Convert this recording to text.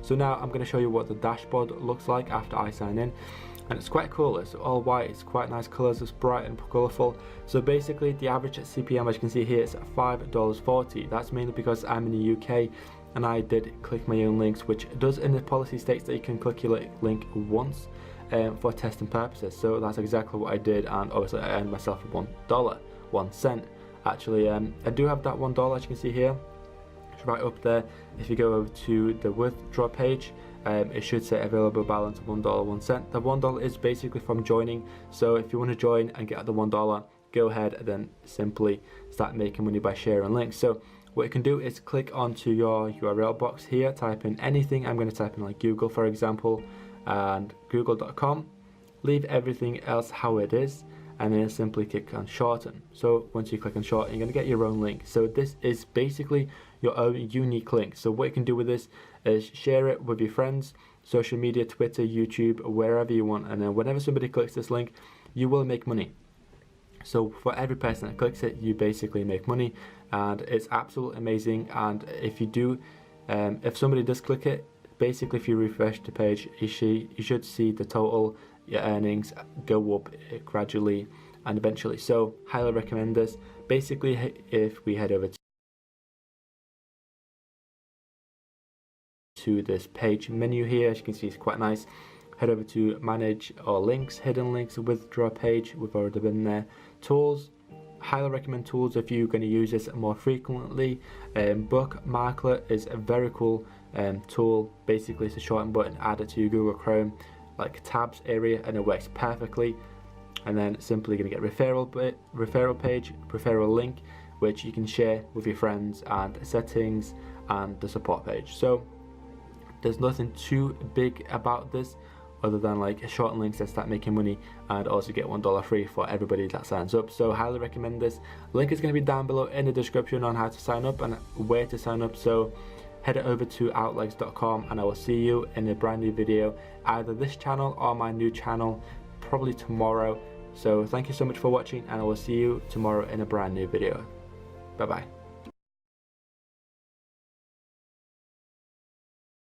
So now I'm going to show you what the dashboard looks like after I sign in. And it's quite cool. It's all white, it's quite nice colours, it's bright and colourful. So basically the average CPM, as you can see here, is $5.40. That's mainly because I'm in the UK and I did click my own links, which does in the policy states that you can click your link once for testing purposes. So that's exactly what I did, and obviously I earned myself $1, 1 cent. Actually, I do have that $1, as you can see here. It's right up there. If you go over to the withdraw page, it should say available balance of $1, 1 cent. The $1 is basically from joining. So if you want to join and get the $1, go ahead and then simply start making money by sharing links. So what you can do is click onto your URL box here, type in anything. I'm going to type in like Google, for example, and google.com. Leave everything else how it is, and then simply click on shorten. So once you click on shorten, you're going to get your own link. So this is basically your own unique link. So what you can do with this is share it with your friends, social media, Twitter, YouTube, wherever you want, and then whenever somebody clicks this link, you will make money. So for every person that clicks it, you basically make money, and it's absolutely amazing. And if you do, if somebody does click it, basically if you refresh the page, you should see the total, your earnings go up gradually and eventually. So highly recommend this. Basically, if we head over to this page menu here, as you can see, it's quite nice. Head over to manage or links, hidden links, withdraw page. We've already been there. Tools, highly recommend tools if you're going to use this more frequently. Bookmarklet is a very cool tool. Basically it's a shorten button, add it to your Google Chrome like tabs area, and it works perfectly. And then simply going to get referral page, referral link, which you can share with your friends, and settings and the support page. So there's nothing too big about this other than like a shorten links that start making money, and also get $1 free for everybody that signs up. So highly recommend this. Link is going to be down below in the description on how to sign up and where to sign up. So head over to outlegs.com, and I will see you in a brand new video, either this channel or my new channel, probably tomorrow. So thank you so much for watching, and I will see you tomorrow in a brand new video. Bye bye.